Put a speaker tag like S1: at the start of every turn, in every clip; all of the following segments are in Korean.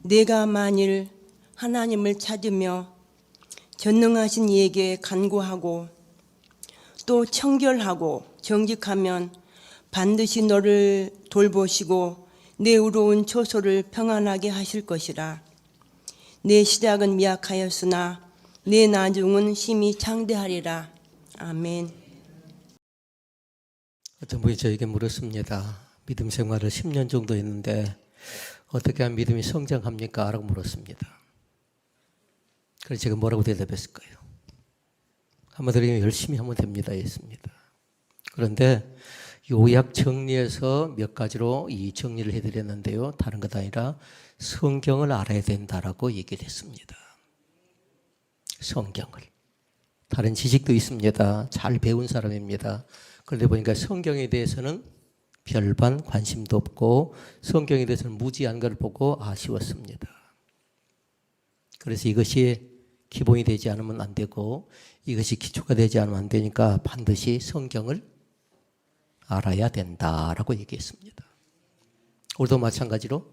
S1: 내가 만일 하나님을 찾으며 전능하신 이에게 간구하고 또 청결하고 정직하면 반드시 너를 돌보시고 내 의로운 초소를 평안하게 하실 것이라. 내 시작은 미약하였으나 내 나중은 심히 창대하리라. 아멘.
S2: 어떤 분이 저에게 물었습니다. 믿음 생활을 10년 정도 했는데 어떻게 하면 믿음이 성장합니까? 라고 물었습니다. 그래서 제가 뭐라고 대답했을까요? 한마디로 열심히 하면 됩니다 했습니다. 그런데 요약 정리해서 몇 가지로 이 정리를 해드렸는데요. 다른 것 아니라 성경을 알아야 된다라고 얘기를 했습니다. 성경을. 다른 지식도 있습니다. 잘 배운 사람입니다. 그런데 보니까 성경에 대해서는 별반 관심도 없고 성경에 대해서는 무지한 걸 보고 아쉬웠습니다. 그래서 이것이 기본이 되지 않으면 안 되고 이것이 기초가 되지 않으면 안 되니까 반드시 성경을 알아야 된다라고 얘기했습니다. 우리도 마찬가지로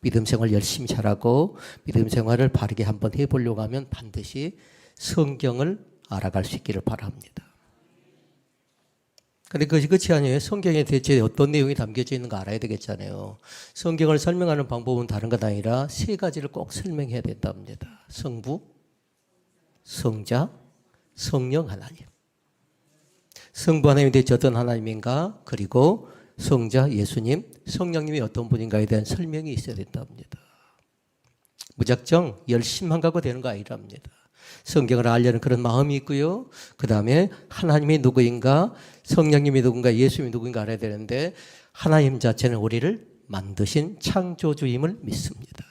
S2: 믿음 생활 열심히 잘하고 믿음 생활을 바르게 한번 해보려고 하면 반드시 성경을 알아갈 수 있기를 바랍니다. 그런데 그것이 끝이 아니에요. 성경에 대체 어떤 내용이 담겨져 있는 거 알아야 되겠잖아요. 성경을 설명하는 방법은 다른 것 아니라 세 가지를 꼭 설명해야 된답니다. 성부, 성자, 성령 하나님. 성부 하나님이 대체 어떤 하나님인가? 그리고 성자 예수님, 성령님이 어떤 분인가에 대한 설명이 있어야 된답니다. 무작정 열심만 갖고 되는 거 아니랍니다. 성경을 알려는 그런 마음이 있고요. 그 다음에 하나님이 누구인가, 성령님이 누군가, 예수님이 누구인가 알아야 되는데 하나님 자체는 우리를 만드신 창조주임을 믿습니다.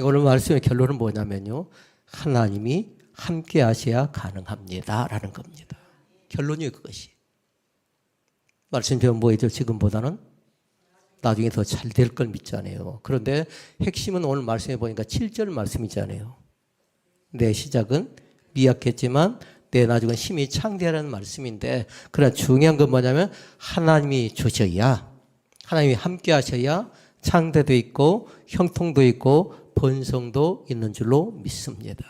S2: 오늘 말씀의 결론은 뭐냐면요. 하나님이 함께 하셔야 가능합니다. 라는 겁니다. 결론이 그것이. 말씀 배우면 뭐죠? 지금보다는 나중에 더 잘 될 걸 믿잖아요. 그런데 핵심은 오늘 말씀해 보니까 7절 말씀이잖아요. 내 시작은 미약했지만 내 나중은 심히 창대하라는 말씀인데 그러나 중요한 건 뭐냐면 하나님이 주셔야 하나님이 함께 하셔야 창대도 있고 형통도 있고 번성도 있는 줄로 믿습니다.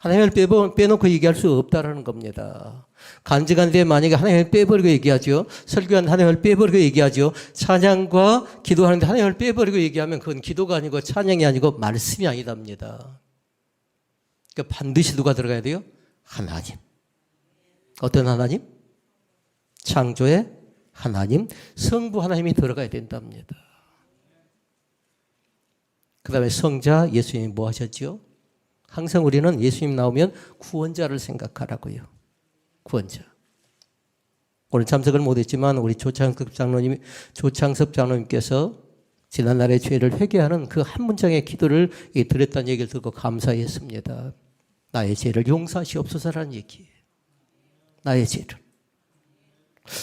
S2: 하나님을 빼놓고 얘기할 수 없다라는 겁니다. 간증하는데 만약에 하나님을 빼버리고 얘기하죠. 설교하는데 하나님을 빼버리고 얘기하죠. 찬양과 기도하는데 하나님을 빼버리고 얘기하면 그건 기도가 아니고 찬양이 아니고 말씀이 아니답니다. 그러니까 반드시 누가 들어가야 돼요? 하나님. 어떤 하나님? 창조의 하나님, 성부 하나님이 들어가야 된답니다. 그 다음에 성자 예수님이 뭐 하셨죠? 항상 우리는 예수님 나오면 구원자를 생각하라고요. 구원자. 오늘 참석을 못했지만 우리 조창섭 장로님께서 지난날의 죄를 회개하는 그 한 문장의 기도를 드렸다는 얘기를 듣고 감사했습니다. 나의 죄를 용서하시옵소서라는 얘기예요. 나의 죄를.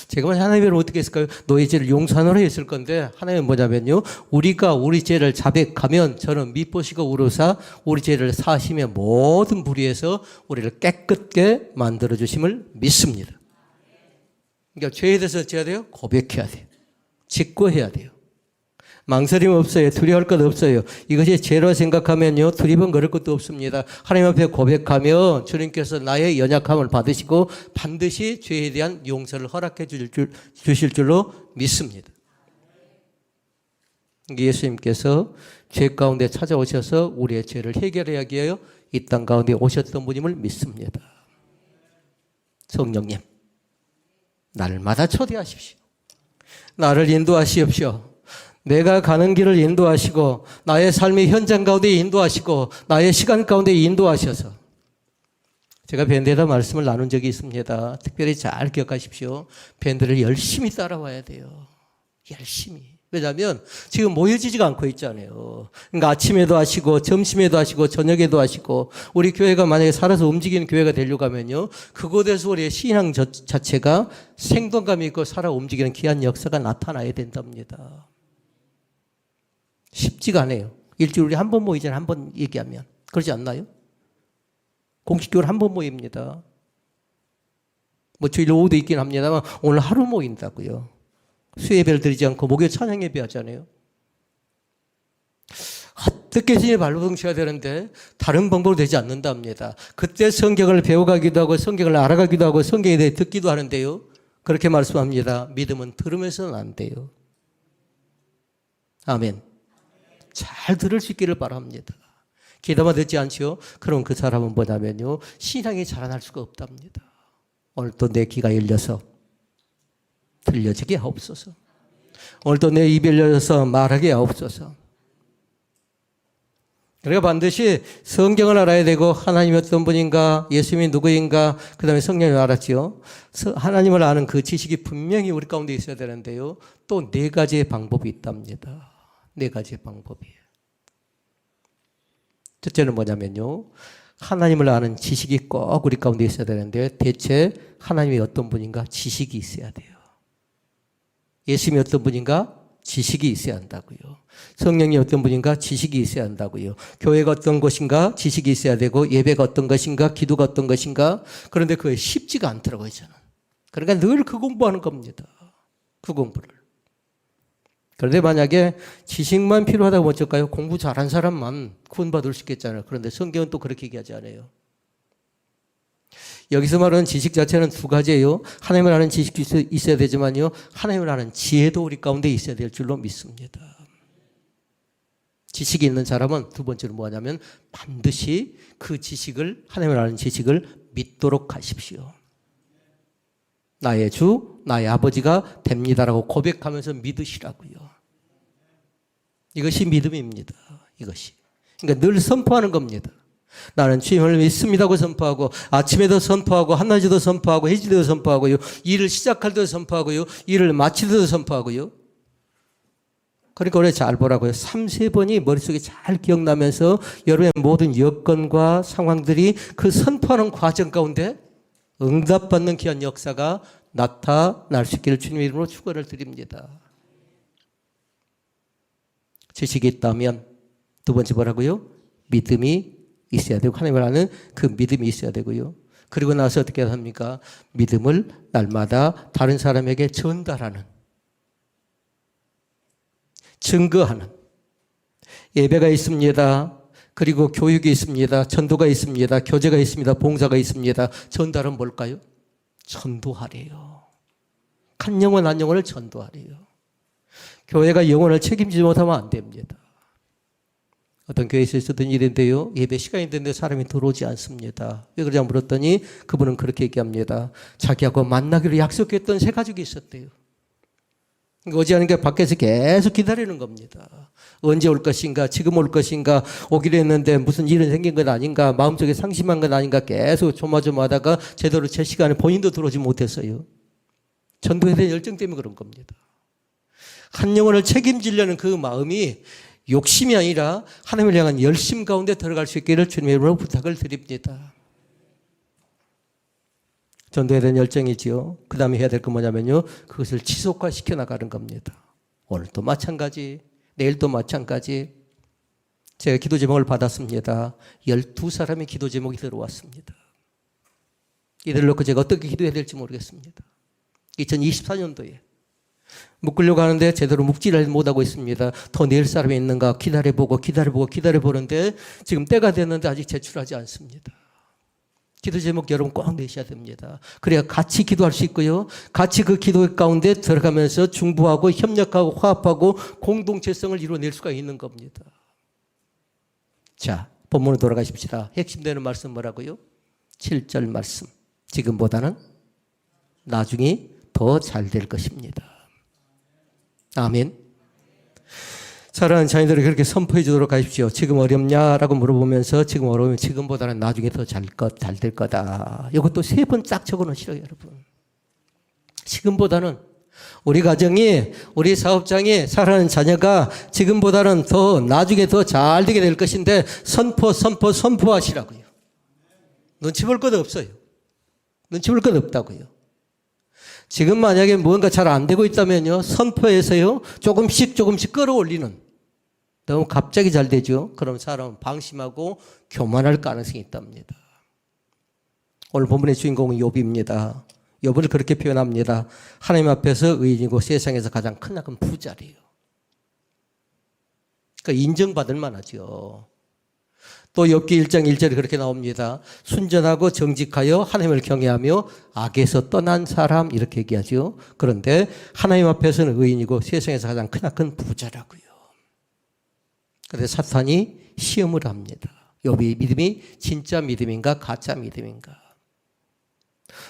S2: 제가 만약 하나님을 어떻게 했을까요? 너의 죄를 용서하노라 했을 건데 하나님은 뭐냐면요. 우리가 우리 죄를 자백하면 저는 미쁘시고 우러사 우리 죄를 사하시며 모든 불의에서 우리를 깨끗게 만들어주심을 믿습니다. 그러니까 죄에 대해서 어찌해야 돼요? 고백해야 돼요. 직고해야 돼요. 망설임 없어요. 두려워할 것 없어요. 이것이 죄로 생각하면요. 두리번거릴 것도 없습니다. 하나님 앞에 고백하면 주님께서 나의 연약함을 받으시고 반드시 죄에 대한 용서를 허락해 주실 줄로 믿습니다. 예수님께서 죄 가운데 찾아오셔서 우리의 죄를 해결하기 위하여 이 땅 가운데 오셨던 분임을 믿습니다. 성령님, 날마다 초대하십시오. 나를 인도하시옵시오. 내가 가는 길을 인도하시고 나의 삶의 현장 가운데 인도하시고 나의 시간 가운데 인도하셔서 제가 밴드에다 말씀을 나눈 적이 있습니다. 특별히 잘 기억하십시오. 밴드를 열심히 따라와야 돼요. 열심히. 왜냐하면 지금 모여지지가 않고 있잖아요. 그러니까 아침에도 하시고 점심에도 하시고 저녁에도 하시고 우리 교회가 만약에 살아서 움직이는 교회가 되려고 하면요. 그곳에서 우리의 신앙 자체가 생동감 있고 살아 움직이는 귀한 역사가 나타나야 된답니다. 쉽지가 않아요. 일주일에 한 번 모이잖아요. 한 번 얘기하면. 그러지 않나요? 공식적으로 한 번 모입니다. 뭐 주일 오후도 있긴 합니다만 오늘 하루 모인다고요. 수예배를 드리지 않고 목요일 찬양 예배 하잖아요. 어떻게 신이 발버둥쳐야 되는데 다른 방법으로 되지 않는답니다. 그때 성경을 배워가기도 하고 성경을 알아가기도 하고 성경에 대해 듣기도 하는데요. 그렇게 말씀합니다. 믿음은 들으면서는 안 돼요. 아멘. 잘 들을 수 있기를 바랍니다. 귀담아 듣지 않지요? 그럼 그 사람은 뭐냐면요. 신앙이 자라날 수가 없답니다. 오늘 또 내 귀가 열려서 들려지게 하옵소서. 오늘 또 내 입이 열려서 말하게 하옵소서. 그러니까 반드시 성경을 알아야 되고 하나님이 어떤 분인가, 예수님이 누구인가, 그 다음에 성령을 알았지요. 하나님을 아는 그 지식이 분명히 우리 가운데 있어야 되는데요. 또 네 가지의 방법이 있답니다. 네 가지의 방법이에요. 첫째는 뭐냐면요. 하나님을 아는 지식이 꼭 우리 가운데 있어야 되는데 대체 하나님이 어떤 분인가 지식이 있어야 돼요. 예수님이 어떤 분인가 지식이 있어야 한다고요. 성령이 어떤 분인가 지식이 있어야 한다고요. 교회가 어떤 것인가 지식이 있어야 되고 예배가 어떤 것인가 기도가 어떤 것인가. 그런데 그게 쉽지가 않더라고요. 저는. 그러니까 늘 그 공부하는 겁니다. 그 공부를. 그런데 만약에 지식만 필요하다고 어쩔까요? 공부 잘한 사람만 구원받을 수 있겠잖아요. 그런데 성경은 또 그렇게 얘기하지 않아요. 여기서 말하는 지식 자체는 두 가지예요. 하나님을 아는 지식도 있어야 되지만요. 하나님을 아는 지혜도 우리 가운데 있어야 될 줄로 믿습니다. 지식이 있는 사람은 두 번째로 뭐냐면 반드시 그 지식을 하나님을 아는 지식을 믿도록 하십시오. 나의 주, 나의 아버지가 됩니다라고 고백하면서 믿으시라고요. 이것이 믿음입니다. 이것이. 그러니까 늘 선포하는 겁니다. 나는 주님을 믿습니다고 선포하고 아침에도 선포하고 한낮에도 선포하고 해질에도 선포하고요. 일을 시작할 때도 선포하고요. 일을 마칠 때도 선포하고요. 그러니까 우리 잘 보라고요. 3-4번이 머릿속에 잘 기억나면서 여러분의 모든 여건과 상황들이 그 선포하는 과정 가운데 응답받는 귀한 역사가 나타날 수 있기를 주님의 이름으로 축원을 드립니다. 지식이 있다면 두 번째 뭐라고요? 믿음이 있어야 되고 하나님을 아는 그 믿음이 있어야 되고요. 그리고 나서 어떻게 합니까? 믿음을 날마다 다른 사람에게 전달하는, 증거하는 예배가 있습니다. 그리고 교육이 있습니다. 전도가 있습니다. 교제가 있습니다. 봉사가 있습니다. 전달은 뭘까요? 전도하래요. 한 영혼 한 영혼을 전도하래요. 교회가 영혼을 책임지지 못하면 안 됩니다. 어떤 교회에서 있었던 일인데요. 예배 시간이 됐는데 사람이 들어오지 않습니다. 왜 그러냐 물었더니 그분은 그렇게 얘기합니다. 자기하고 만나기로 약속했던 새 가족이 있었대요. 오지 않은 게 밖에서 계속 기다리는 겁니다. 언제 올 것인가, 지금 올 것인가, 오기로 했는데 무슨 일은 생긴 건 아닌가, 마음속에 상심한 건 아닌가 계속 조마조마하다가 제대로 제 시간에 본인도 들어오지 못했어요. 전도에 대한 열정 때문에 그런 겁니다. 한 영혼을 책임지려는 그 마음이 욕심이 아니라 하나님을 향한 열심 가운데 들어갈 수 있기를 주님의 이름으로 부탁을 드립니다. 전도에 대한 열정이지요. 그 다음에 해야 될 건 뭐냐면요. 그것을 지속화시켜 나가는 겁니다. 오늘도 마찬가지, 내일도 마찬가지. 제가 기도 제목을 받았습니다. 12사람의 기도 제목이 들어왔습니다. 이들을 놓고 제가 어떻게 기도해야 될지 모르겠습니다. 2024년도에 묶으려고 하는데 제대로 묶지를 못하고 있습니다. 더 낼 사람이 있는가 기다려보는데 지금 때가 됐는데 아직 제출하지 않습니다. 기도 제목 여러분 꼭 내셔야 됩니다. 그래야 같이 기도할 수 있고요. 같이 그 기도 가운데 들어가면서 중보하고 협력하고 화합하고 공동체성을 이루어낼 수가 있는 겁니다. 자, 본문으로 돌아가십시다. 핵심되는 말씀 뭐라고요? 7절 말씀. 지금보다는 나중에 더 잘 될 것입니다. 아멘. 사랑하는 자녀들이 그렇게 선포해 주도록 하십시오. 지금 어렵냐라고 물어보면서 지금 어려우면 지금보다는 나중에 더 잘 될 거다. 이것도 3번 딱 적어 놓으시라고요, 여러분. 지금보다는 우리 가정이, 우리 사업장이, 사랑하는 자녀가 지금보다는 더 나중에 더 잘 되게 될 것인데 선포하시라고요. 눈치 볼 것 없어요. 눈치 볼 것 없다고요. 지금 만약에 무언가 잘 안 되고 있다면요. 선포해서요. 조금씩 끌어올리는. 너무 갑자기 잘 되죠. 그럼 사람은 방심하고 교만할 가능성이 있답니다. 오늘 본문의 주인공은 욥입니다. 욥을 그렇게 표현합니다. 하나님 앞에서 의인이고 세상에서 가장 크나큰 부자래요. 그러니까 인정받을 만하죠. 또 욥기 1장 1절에 그렇게 나옵니다. 순전하고 정직하여 하나님을 경외하며 악에서 떠난 사람 이렇게 얘기하죠. 그런데 하나님 앞에서는 의인이고 세상에서 가장 크나큰 부자라고요. 그런데 사탄이 시험을 합니다. 욥이 믿음이 진짜 믿음인가 가짜 믿음인가.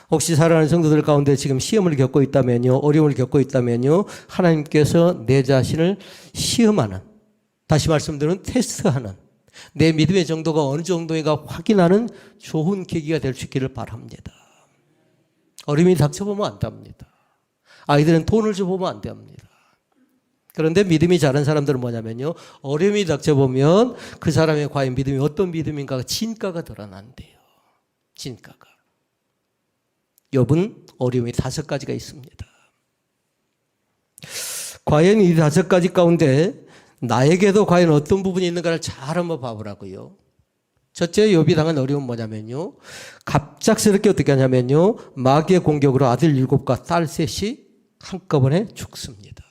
S2: 혹시 사랑하는 성도들 가운데 지금 시험을 겪고 있다면요, 어려움을 겪고 있다면요, 하나님께서 내 자신을 시험하는, 다시 말씀드리면 테스트하는, 내 믿음의 정도가 어느 정도인가 확인하는 좋은 계기가 될 수 있기를 바랍니다. 어려움이 닥쳐보면 안 됩니다. 아이들은 돈을 줘보면 안 됩니다. 그런데 믿음이 자란 사람들은 뭐냐면요, 어려움이 닥쳐보면 그 사람의 과연 믿음이 어떤 믿음인가 진가가 드러난대요. 진가가. 욥은 어려움이 5가지가 있습니다. 과연 이 5가지 가운데 나에게도 과연 어떤 부분이 있는가를 잘 한번 봐보라고요. 첫째, 욥이 당한 어려움은 뭐냐면요, 갑작스럽게 어떻게 하냐면요, 마귀의 공격으로 아들 7과 딸 3이 한꺼번에 죽습니다.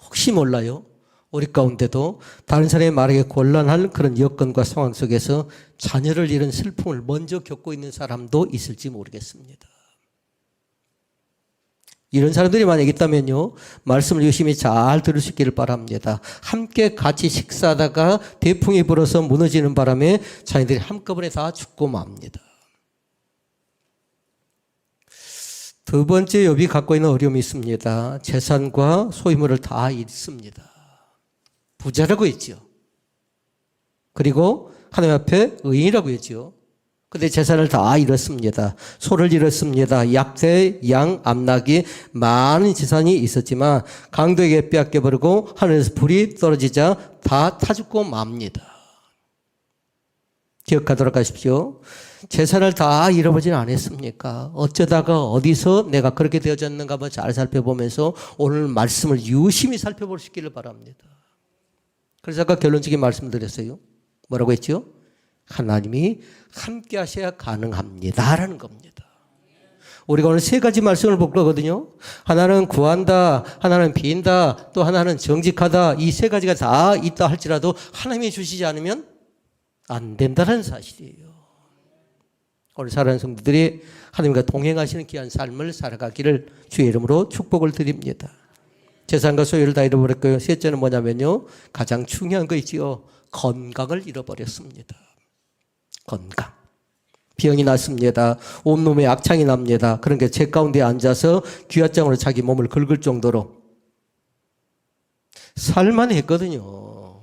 S2: 혹시 몰라요, 우리 가운데도 다른 사람의 말에게 곤란한 그런 여건과 상황 속에서 자녀를 잃은 슬픔을 먼저 겪고 있는 사람도 있을지 모르겠습니다. 이런 사람들이 만약 있다면요, 말씀을 유심히 잘 들을 수 있기를 바랍니다. 함께 같이 식사하다가 대풍이 불어서 무너지는 바람에 자녀들이 한꺼번에 다 죽고 맙니다. 두 번째, 욥이 갖고 있는 어려움이 있습니다. 재산과 소유물을 다 잃습니다. 부자라고 했죠. 그리고 하나님 앞에 의인이라고 했죠. 그런데 재산을 다 잃었습니다. 소를 잃었습니다. 약대, 양, 암나기 많은 재산이 있었지만 강도에게 빼앗겨버리고 하늘에서 불이 떨어지자 다 타 죽고 맙니다. 기억하도록 하십시오. 재산을 다 잃어버리진 않았습니까? 어쩌다가 어디서 내가 그렇게 되어졌는가 한번 잘 살펴보면서 오늘 말씀을 유심히 살펴볼 수 있기를 바랍니다. 그래서 아까 결론적인 말씀을 드렸어요. 뭐라고 했죠? 하나님이 함께 하셔야 가능합니다라는 겁니다. 우리가 오늘 3가지 말씀을 볼 거거든요. 하나는 구한다, 하나는 빈다, 또 하나는 정직하다. 이 3가지가 다 있다 할지라도 하나님이 주시지 않으면 안 된다는 사실이에요. 오늘 사랑하는 성도들이 하나님과 동행하시는 귀한 삶을 살아가기를 주의 이름으로 축복을 드립니다. 재산과 소유를 다 잃어버렸고요. 셋째는 뭐냐면요, 가장 중요한 거 있지요. 건강을 잃어버렸습니다. 건강. 병이 났습니다. 온몸에 악창이 납니다. 그러니까 제 가운데 앉아서 귀화장으로 자기 몸을 긁을 정도로 살만했거든요.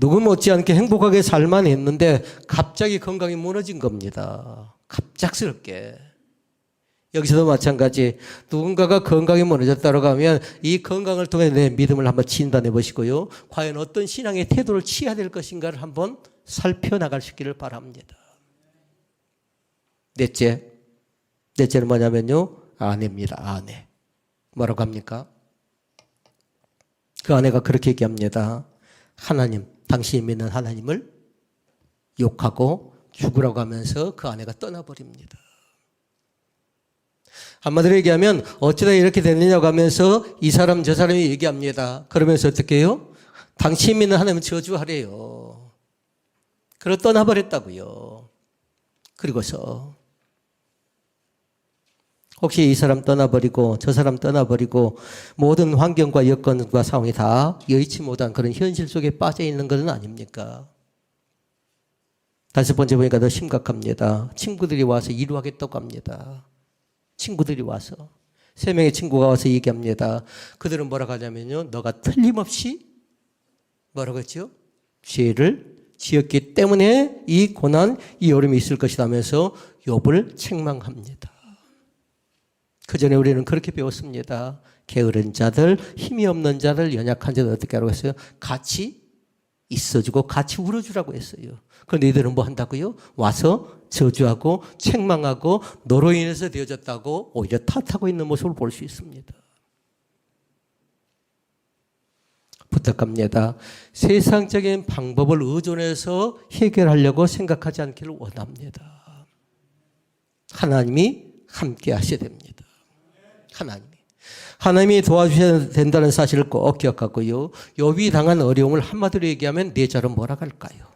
S2: 누구 못지않게 행복하게 살만했는데 갑자기 건강이 무너진 겁니다. 갑작스럽게. 여기서도 마찬가지. 누군가가 건강이 무너졌다고 하면 이 건강을 통해 내 믿음을 한번 진단해 보시고요. 과연 어떤 신앙의 태도를 취해야 될 것인가를 한번 살펴나갈 수 있기를 바랍니다. 넷째는 뭐냐면요, 아내입니다. 아내. 뭐라고 합니까? 그 아내가 그렇게 얘기합니다. 하나님, 당신이 믿는 하나님을 욕하고 죽으라고 하면서 그 아내가 떠나버립니다. 한마디로 얘기하면 어쩌다 이렇게 됐느냐고 하면서 이 사람 저 사람이 얘기합니다. 그러면서 어떻게 해요? 당신 믿는 하나님은 저주하래요. 그러고 떠나버렸다고요. 그리고서 혹시 이 사람 떠나버리고 저 사람 떠나버리고 모든 환경과 여건과 상황이 다 여의치 못한 그런 현실 속에 빠져 있는 것은 아닙니까? 5번째 보니까 더 심각합니다. 친구들이 와서 이루하겠다고 합니다. 친구들이 와서 3명의 친구가 와서 얘기합니다. 그들은 뭐라고 하냐면요, 너가 틀림없이 뭐라고 했죠? 죄를 지었기 때문에 이 고난, 이 어려움이 있을 것이라면서 욥을 책망합니다. 그 전에 우리는 그렇게 배웠습니다. 게으른 자들, 힘이 없는 자들, 연약한 자들 어떻게 하라고 했어요? 같이 있어주고 같이 울어주라고 했어요. 그런데 이들은 뭐 한다고요? 와서 저주하고 책망하고 너로 인해서 되어졌다고 오히려 탓하고 있는 모습을 볼 수 있습니다. 부탁합니다. 세상적인 방법을 의존해서 해결하려고 생각하지 않기를 원합니다. 하나님이 함께 하셔야 됩니다. 하나님이. 하나님이 도와주셔야 된다는 사실을 꼭 기억하고요. 욥이 당한 어려움을 한마디로 얘기하면 네 자로 뭐라 할까요?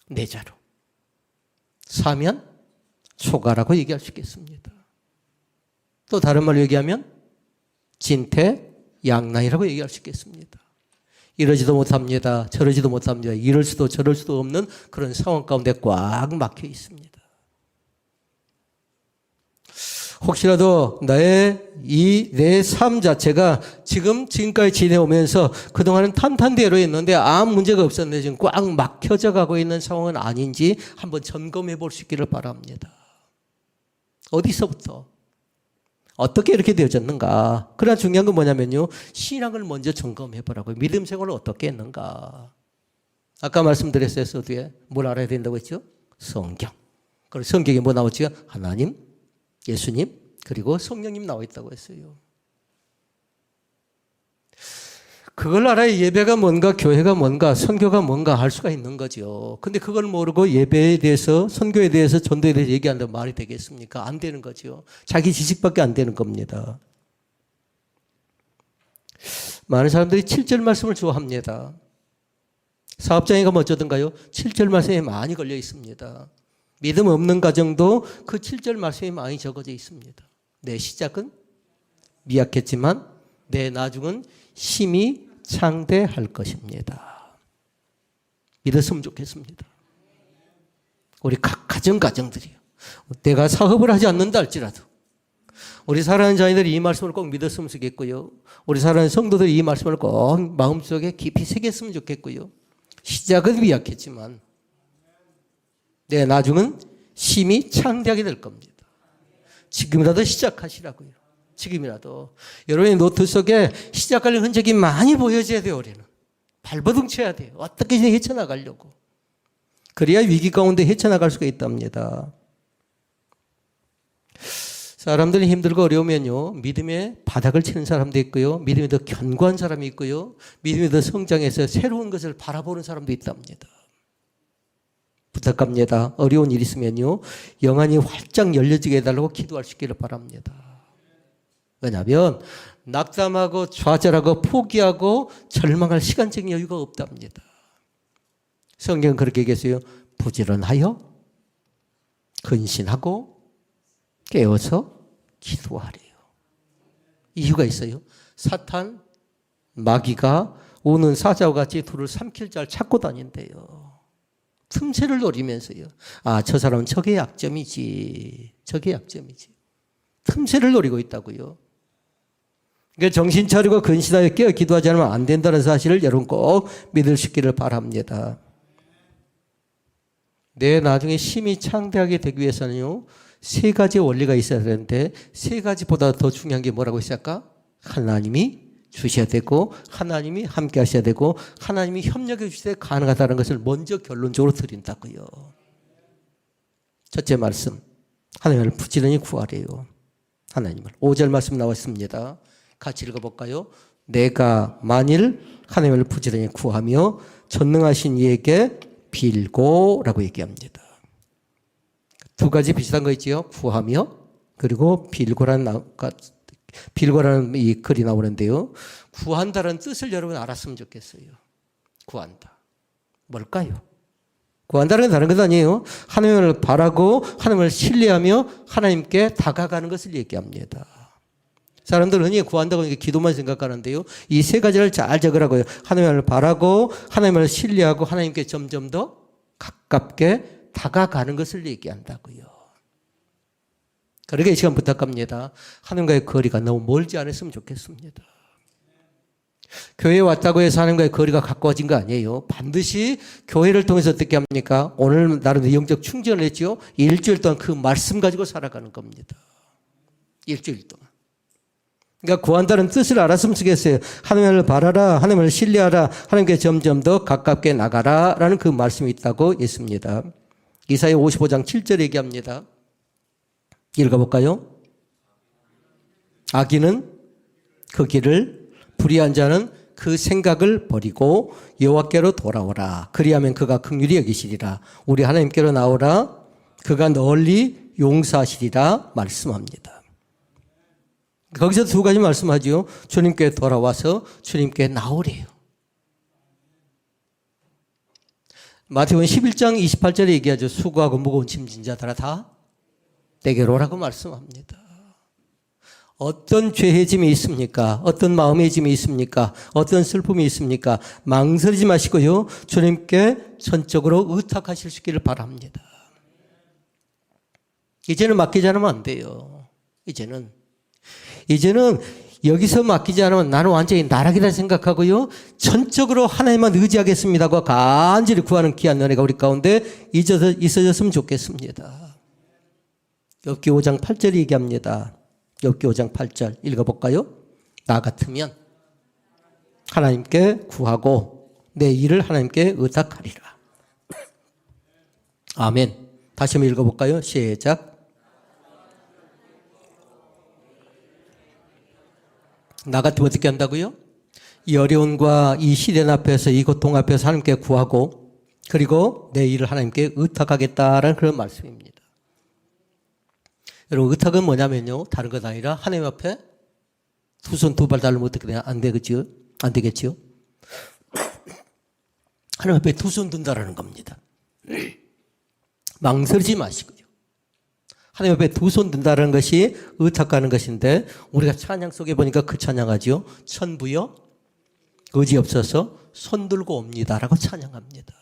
S2: 네 자로. 사면 초가라고 얘기할 수 있겠습니다. 또 다른 말로 얘기하면 진퇴양난이라고 얘기할 수 있겠습니다. 이러지도 못합니다. 저러지도 못합니다. 이럴 수도 저럴 수도 없는 그런 상황 가운데 꽉 막혀 있습니다. 혹시라도 내 삶 자체가 지금까지 지내오면서 그동안은 탄탄대로 했는데 아무 문제가 없었는데 지금 꽉 막혀져 가고 있는 상황은 아닌지 한번 점검해 볼 수 있기를 바랍니다. 어디서부터? 어떻게 이렇게 되어졌는가? 그러나 중요한 건 뭐냐면요. 신앙을 먼저 점검해 보라고요. 믿음 생활을 어떻게 했는가? 아까 말씀드렸어요. 서두에 뭘 알아야 된다고 했죠? 성경. 그리고 성경에 뭐 나왔죠? 하나님, 예수님, 그리고 성령님 나와 있다고 했어요. 그걸 알아야 예배가 뭔가, 교회가 뭔가, 선교가 뭔가 할 수가 있는 거죠. 근데 그걸 모르고 예배에 대해서, 선교에 대해서, 전도에 대해서 얘기한다면 말이 되겠습니까? 안 되는 거죠. 자기 지식밖에 안 되는 겁니다. 많은 사람들이 7절 말씀을 좋아합니다. 사업장에 가면 어쩌던가요? 7절 말씀에 많이 걸려 있습니다. 믿음 없는 가정도 그 7절 말씀에 많이 적어져 있습니다. 내 시작은 미약했지만 내 나중은 심히 창대할 것입니다. 믿었으면 좋겠습니다. 우리 각 가정들이요. 내가 사업을 하지 않는다 할지라도 우리 사랑하는 자녀들이 이 말씀을 꼭 믿었으면 좋겠고요. 우리 사랑하는 성도들이 이 말씀을 꼭 마음속에 깊이 새겼으면 좋겠고요. 시작은 미약했지만 내 나중은 심히 창대하게 될 겁니다. 지금이라도 시작하시라고요. 지금이라도. 여러분의 노트 속에 시작할 흔적이 많이 보여져야 돼요. 올해는. 발버둥 쳐야 돼요. 어떻게든 헤쳐나가려고. 그래야 위기 가운데 헤쳐나갈 수가 있답니다. 사람들이 힘들고 어려우면요. 믿음의 바닥을 치는 사람도 있고요. 믿음이 더 견고한 사람이 있고요. 믿음이 더 성장해서 새로운 것을 바라보는 사람도 있답니다. 부탁합니다. 어려운 일 있으면요. 영안이 활짝 열려지게 해달라고 기도할 수 있기를 바랍니다. 왜냐하면 낙담하고 좌절하고 포기하고 절망할 시간적인 여유가 없답니다. 성경은 그렇게 얘기했어요. 부지런하여 근신하고 깨어서 기도하래요. 이유가 있어요. 사탄 마귀가 오는 사자와 같이 둘을 삼킬 자를 찾고 다닌대요. 틈새를 노리면서요. 아, 저 사람은 저게 약점이지. 저게 약점이지. 틈새를 노리고 있다고요. 그러니까 정신 차리고 근신하여 깨어 기도하지 않으면 안 된다는 사실을 여러분 꼭 믿을 수 있기를 바랍니다. 내 나중에 심히 창대하게 되기 위해서는요. 세 가지 원리가 있어야 되는데 세 가지보다 더 중요한 게 뭐라고 했을까? 하나님이 주셔야 되고 하나님이 함께 하셔야 되고 하나님이 협력해 주실 때 가능하다는 것을 먼저 결론적으로 드린다고요. 첫째 말씀. 하나님을 부지런히 구하래요. 하나님을. 5절 말씀 나왔습니다. 같이 읽어볼까요? 내가 만일 하나님을 부지런히 구하며 전능하신 이에게 빌고라고 얘기합니다. 두 가지 비슷한 거 있지요. 구하며 그리고 빌고라는 이 글이 나오는데요. 구한다는 뜻을 여러분 알았으면 좋겠어요. 구한다. 뭘까요? 구한다는 건 다른 것 아니에요. 하나님을 바라고 하나님을 신뢰하며 하나님께 다가가는 것을 얘기합니다. 사람들은 흔히 구한다고 하니까 기도만 생각하는데요. 이 세 가지를 잘 적으라고요. 하나님을 바라고 하나님을 신뢰하고 하나님께 점점 더 가깝게 다가가는 것을 얘기한다고요. 그러니까 이 시간 부탁합니다. 하나님과의 거리가 너무 멀지 않았으면 좋겠습니다. 교회에 왔다고 해서 하나님과의 거리가 가까워진 거 아니에요. 반드시 교회를 통해서 어떻게 합니까? 오늘 나름 영적 충전을 했죠. 일주일 동안 그 말씀 가지고 살아가는 겁니다. 일주일 동안. 그러니까 구한다는 뜻을 알았으면 좋겠어요. 하나님을 바라라, 하나님을 신뢰하라, 하나님께 점점 더 가깝게 나가라 라는 그 말씀이 있다고 했습니다. 이사야 55장 7절 얘기합니다. 읽어볼까요? 악인은 그 길을, 불의한 자는 그 생각을 버리고 여호와께로 돌아오라. 그리하면 그가 긍휼히 여기시리라. 우리 하나님께로 나오라. 그가 널리 용서하시리라 말씀합니다. 거기서 두 가지 말씀하죠. 주님께 돌아와서 주님께 나오래요. 마태복음 11장 28절에 얘기하죠. 수고하고 무거운 짐진 자들아 다 내게로 오라고 말씀합니다. 어떤 죄의 짐이 있습니까? 어떤 마음의 짐이 있습니까? 어떤 슬픔이 있습니까? 망설이지 마시고요. 주님께 전적으로 의탁하실 수 있기를 바랍니다. 이제는 맡기지 않으면 안 돼요. 이제는 여기서 맡기지 않으면 나는 완전히 나락이다 생각하고요. 전적으로 하나님만 의지하겠습니다고 간절히 구하는 귀한 은혜가 우리 가운데 있어졌으면 좋겠습니다. 욥기 5장 8절이 얘기합니다. 욥기 5장 8절 읽어볼까요? 나 같으면 하나님께 구하고 내 일을 하나님께 의탁하리라. 아멘. 다시 한번 읽어볼까요? 시작. 나 같으면 어떻게 한다고요? 이 어려움과 이 시련 앞에서 이 고통 앞에서 하나님께 구하고 그리고 내 일을 하나님께 의탁하겠다라는 그런 말씀입니다. 여러분 의탁은 뭐냐면요. 다른 것 아니라 하나님 앞에 두 손 두 발 달면 어떻게 돼요? 안 되겠죠? 안 되겠죠? 하나님 앞에 두 손 든다라는 겁니다. 망설이지 마시고요. 하나님 앞에 두 손 든다는 것이 의탁하는 것인데 우리가 찬양 속에 보니까 그 찬양하죠. 천부여 의지 없어서 손 들고 옵니다라고 찬양합니다.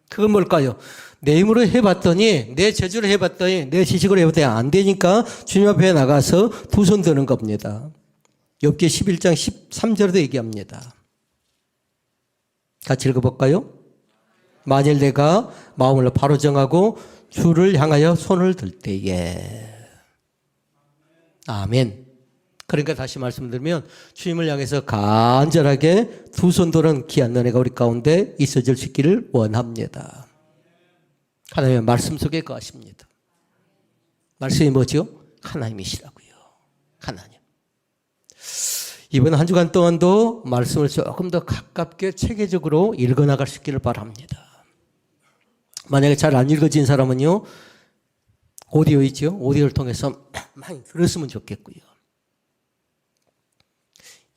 S2: 그건 뭘까요? 내 힘으로 해봤더니 내 재주로 해봤더니 내 지식으로 해봤더니 안 되니까 주님 앞에 나가서 두 손 드는 겁니다. 욥기 11장 13절에도 얘기합니다. 같이 읽어볼까요? 만일 내가 마음을 바로 정하고 주를 향하여 손을 들 때에 아멘. 그러니까 다시 말씀드리면 주님을 향해서 간절하게 두 손 드는 귀한 은혜가 우리 가운데 있어질 수 있기를 원합니다. 하나님의 말씀 속에 거하십니다. 말씀이 뭐죠? 하나님이시라고요. 하나님. 이번 한 주간 동안도 말씀을 조금 더 가깝게 체계적으로 읽어나갈 수 있기를 바랍니다. 만약에 잘 안 읽어진 사람은요, 오디오 있죠? 오디오를 통해서 많이 들었으면 좋겠고요.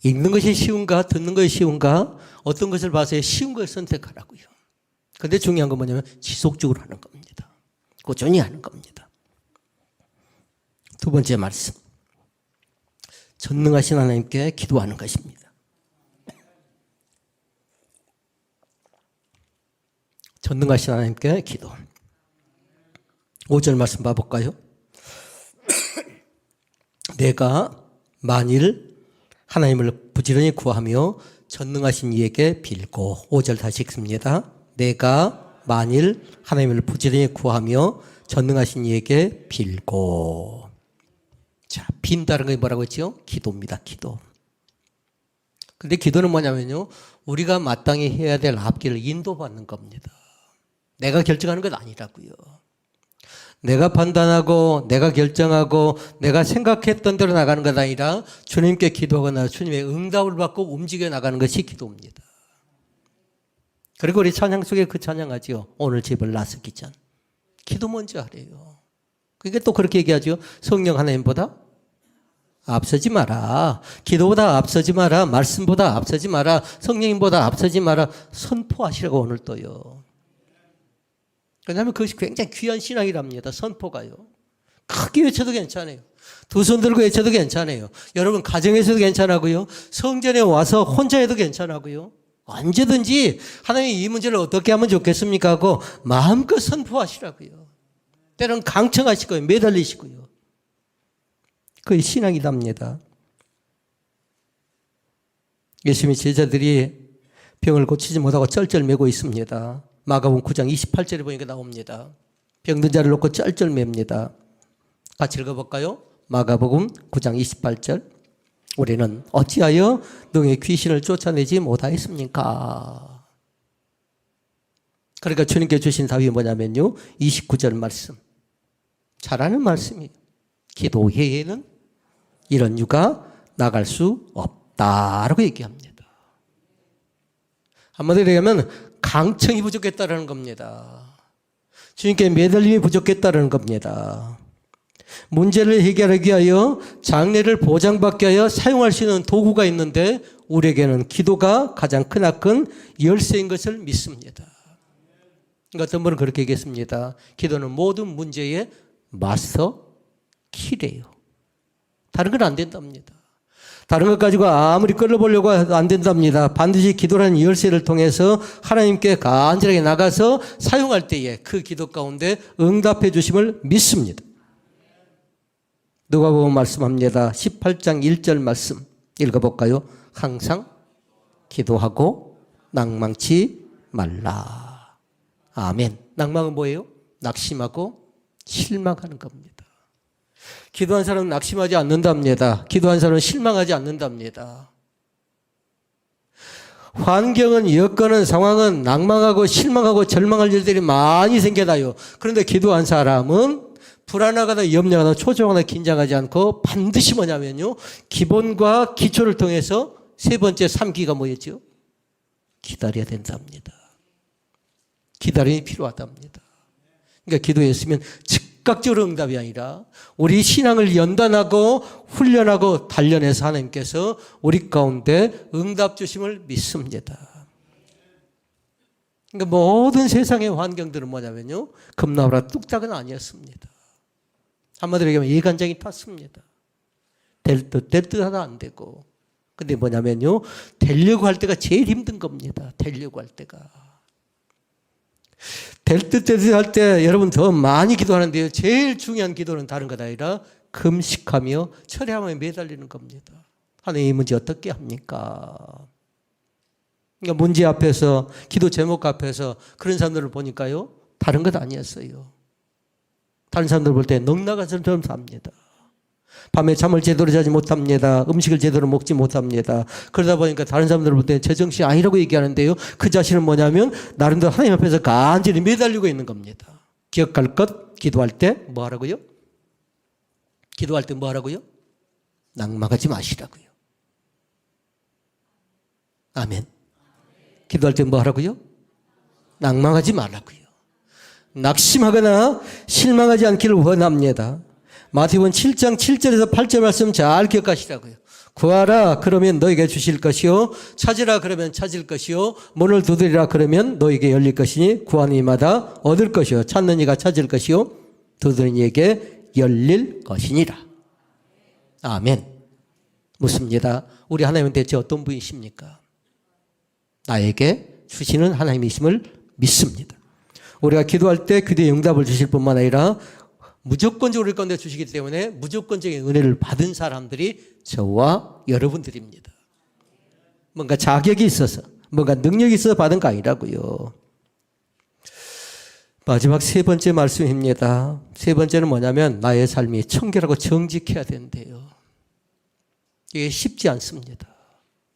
S2: 읽는 것이 쉬운가, 듣는 것이 쉬운가, 어떤 것을 봐서 쉬운 것을 선택하라고요. 근데 중요한 건 뭐냐면 지속적으로 하는 겁니다. 꾸준히 하는 겁니다. 두 번째 말씀. 전능하신 하나님께 기도하는 것입니다. 전능하신 하나님께 기도. 5절 말씀 봐볼까요? 내가 만일 하나님을 부지런히 구하며 전능하신 이에게 빌고 5절 다시 읽습니다. 내가 만일 하나님을 부지런히 구하며 전능하신 이에게 빌고 자, 빈다는 게 뭐라고 했죠? 기도입니다. 기도. 근데 기도는 뭐냐면요. 우리가 마땅히 해야 될 앞길을 인도받는 겁니다. 내가 결정하는 것 아니라고요. 내가 판단하고 내가 결정하고 내가 생각했던 대로 나가는 것 아니라 주님께 기도하거나 주님의 응답을 받고 움직여 나가는 것이 기도입니다. 그리고 우리 찬양 속에 그 찬양하죠. 오늘 집을 나서기 전. 기도 먼저 하래요. 그게 또 그렇게 얘기하죠. 성령 하나님보다 앞서지 마라. 기도보다 앞서지 마라. 말씀보다 앞서지 마라. 성령님보다 앞서지 마라. 선포하시라고 오늘 또요. 왜냐하면 그것이 굉장히 귀한 신앙이랍니다. 선포가요. 크게 외쳐도 괜찮아요. 두 손 들고 외쳐도 괜찮아요. 여러분 가정에서도 괜찮고요. 성전에 와서 혼자 해도 괜찮고요. 언제든지 하나님이 이 문제를 어떻게 하면 좋겠습니까 하고 마음껏 선포하시라고요. 때로는 강청하시고요. 매달리시고요. 그게 신앙이답니다. 예수님의 제자들이 병을 고치지 못하고 쩔쩔매고 있습니다. 마가복음 9장 28절에 보니까 나옵니다. 병든 자를 놓고 쩔쩔맵니다. 같이 읽어볼까요? 마가복음 9장 28절. 우리는 어찌하여 능히 귀신을 쫓아내지 못하였습니까? 그러니까 주님께 주신 답이 뭐냐면요. 29절 말씀. 잘하는 말씀이에요. 기도 외에는 이런 유가 나갈 수 없다라고 얘기합니다. 한마디로 얘기하면 강청이 부족했다라는 겁니다. 주님께 매달림이 부족했다라는 겁니다. 문제를 해결하기 위하여 장래를 보장받기 위하여 사용할 수 있는 도구가 있는데 우리에게는 기도가 가장 크나큰 열쇠인 것을 믿습니다. 그러니까 어떤 분은 그렇게 얘기했습니다. 기도는 모든 문제의 마스터 키래요. 다른 건 안 된답니다. 다른 것 가지고 아무리 끌어보려고 해도 안 된답니다. 반드시 기도라는 열쇠를 통해서 하나님께 간절하게 나가서 사용할 때에 그 기도 가운데 응답해 주심을 믿습니다. 누가복음 말씀합니다. 18장 1절 말씀 읽어볼까요? 항상 기도하고 낭망치 말라. 아멘. 낭망은 뭐예요? 낙심하고 실망하는 겁니다. 기도한 사람은 낙심하지 않는답니다. 기도한 사람은 실망하지 않는답니다. 환경은, 여건은, 상황은 낭망하고 실망하고 절망할 일들이 많이 생겨나요. 그런데 기도한 사람은 불안하거나 염려하거나 초조하거나 긴장하지 않고 반드시 뭐냐면요, 기본과 기초를 통해서 세 번째 3기가 뭐였죠? 기다려야 된답니다. 기다림이 필요하답니다. 그러니까 기도했으면 즉각적으로 응답이 아니라 우리 신앙을 연단하고 훈련하고 단련해서 하나님께서 우리 가운데 응답 주심을 믿습니다. 그러니까 모든 세상의 환경들은 뭐냐면요, 겁나보라 뚝딱은 아니었습니다. 한마디로 얘기하면 예간장이 탔습니다. 될 듯 하다 안 되고. 근데 뭐냐면요, 되려고 할 때가 제일 힘든 겁니다. 되려고 할 때가. 될 듯 할 때 여러분 더 많이 기도하는데요, 제일 중요한 기도는 다른 것 아니라 금식하며 철야함에 매달리는 겁니다. 하나님, 이 문제 어떻게 합니까? 그러니까 문제 앞에서, 기도 제목 앞에서 그런 사람들을 보니까요, 다른 것 아니었어요. 다른 사람들 볼 때 넉나간처럼 삽니다. 밤에 잠을 제대로 자지 못합니다. 음식을 제대로 먹지 못합니다. 그러다 보니까 다른 사람들 볼 때 제정신이 아니라고 얘기하는데요, 그 자신은 뭐냐면 나름대로 하나님 앞에서 간절히 매달리고 있는 겁니다. 기억할 것, 기도할 때 뭐 하라고요? 기도할 때 뭐 하라고요? 낭망하지 마시라고요. 아멘. 기도할 때 뭐 하라고요? 낭망하지 말라고요. 낙심하거나 실망하지 않기를 원합니다. 마태복음 7장 7절에서 8절 말씀 잘 기억하시라고요. 구하라 그러면 너에게 주실 것이요, 찾으라 그러면 찾을 것이요, 문을 두드리라 그러면 너에게 열릴 것이니 구하는 이마다 얻을 것이요, 찾는 이가 찾을 것이요, 두드리는 이에게 열릴 것이니라. 아멘. 묻습니다. 우리 하나님은 대체 어떤 분이십니까? 나에게 주시는 하나님이심을 믿습니다. 우리가 기도할 때 기도의 응답을 주실 뿐만 아니라 무조건적으로 우리 가운데 주시기 때문에 무조건적인 은혜를 받은 사람들이 저와 여러분들입니다. 뭔가 자격이 있어서, 뭔가 능력이 있어서 받은 거 아니라고요. 마지막 세 번째 말씀입니다. 세 번째는 뭐냐면 나의 삶이 청결하고 정직해야 된대요. 이게 쉽지 않습니다.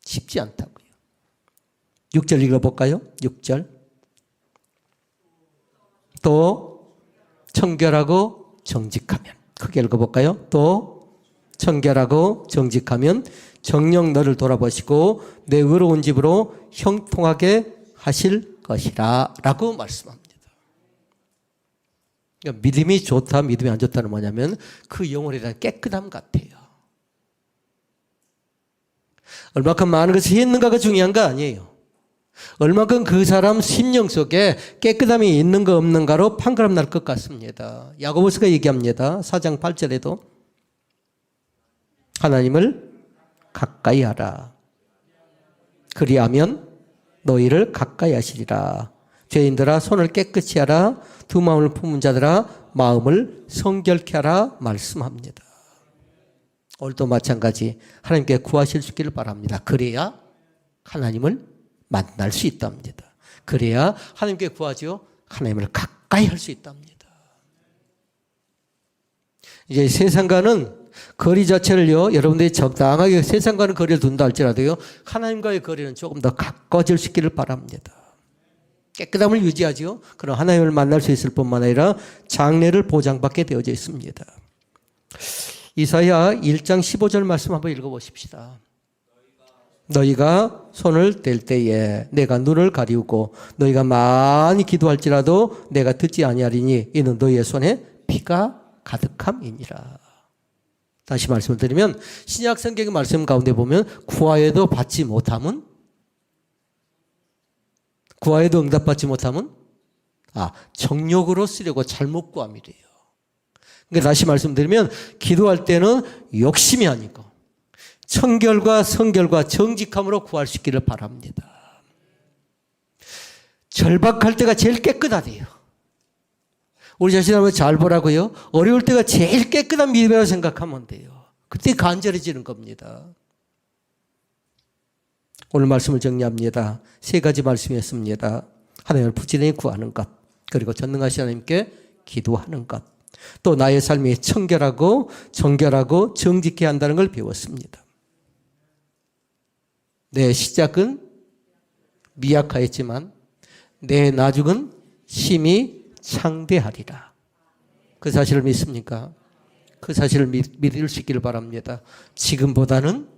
S2: 쉽지 않다고요. 6절 읽어볼까요? 6절. 또 청결하고 정직하면, 크게 읽어볼까요? 또 청결하고 정직하면 정녕 너를 돌아보시고 내 의로운 집으로 형통하게 하실 것이라 라고 말씀합니다. 그러니까 믿음이 좋다, 믿음이 안 좋다는 뭐냐면 그 영혼에 대한 깨끗함 같아요. 얼마큼 많은 것을 했는가가 중요한 거 아니에요. 얼마큼 그 사람 심령 속에 깨끗함이 있는가 없는가로 판가름 날 것 같습니다. 야고보서가 얘기합니다. 4장 8절에도 하나님을 가까이 하라. 그리하면 너희를 가까이 하시리라. 죄인들아 손을 깨끗이 하라. 두 마음을 품은 자들아 마음을 성결케 하라 말씀합니다. 오늘도 마찬가지 하나님께 구하실 수 있기를 바랍니다. 그래야 하나님을 만날 수 있답니다. 그래야 하나님께 구하죠. 하나님을 가까이 할 수 있답니다. 이제 세상과는 거리 자체를요, 여러분들이 적당하게 세상과는 거리를 둔다 할지라도요, 하나님과의 거리는 조금 더 가까워질 수 있기를 바랍니다. 깨끗함을 유지하죠. 그럼 하나님을 만날 수 있을 뿐만 아니라 장래를 보장받게 되어져 있습니다. 이사야 1장 15절 말씀 한번 읽어보십시다. 너희가 손을 뗄 때에 내가 눈을 가리우고 너희가 많이 기도할지라도 내가 듣지 아니하리니 이는 너희의 손에 피가 가득함이니라. 다시 말씀을 드리면 신약 성경의 말씀 가운데 보면 구하여도 받지 못함은, 구하여도 응답받지 못함은 정욕으로 쓰려고 잘못 구함이래요. 그러니까 다시 말씀드리면 기도할 때는 욕심이 아니고 청결과 성결과 정직함으로 구할 수 있기를 바랍니다. 절박할 때가 제일 깨끗하대요. 우리 자신 한번 잘 보라고요. 어려울 때가 제일 깨끗한 믿음이라고 생각하면 돼요. 그때 간절해지는 겁니다. 오늘 말씀을 정리합니다. 3가지 말씀이었습니다. 하나님을 부지런히 구하는 것, 그리고 전능하신 하나님께 기도하는 것, 또 나의 삶이 청결하고 정결하고 정직해야 한다는 걸 배웠습니다. 내 시작은 미약하였지만 내 나중은 심히 창대하리라. 그 사실을 믿습니까? 그 사실을 믿을 수 있기를 바랍니다. 지금보다는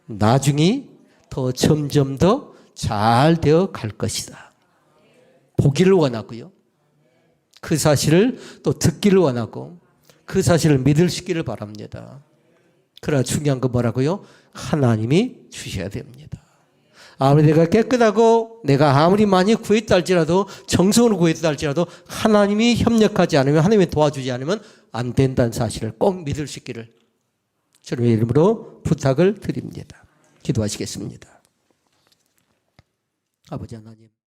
S2: 나중이 더 점점 더 잘 되어 갈 것이다. 보기를 원하고요. 그 사실을 또 듣기를 원하고 그 사실을 믿을 수 있기를 바랍니다. 그러나 중요한 건 뭐라고요? 하나님이 주셔야 됩니다. 아무리 내가 깨끗하고 내가 아무리 많이 구했다 할지라도, 정성으로 구했다 할지라도 하나님이 협력하지 않으면, 하나님이 도와주지 않으면 안 된다는 사실을 꼭 믿을 수 있기를 주님의 이름으로 부탁을 드립니다. 기도하시겠습니다. 아버지 하나님,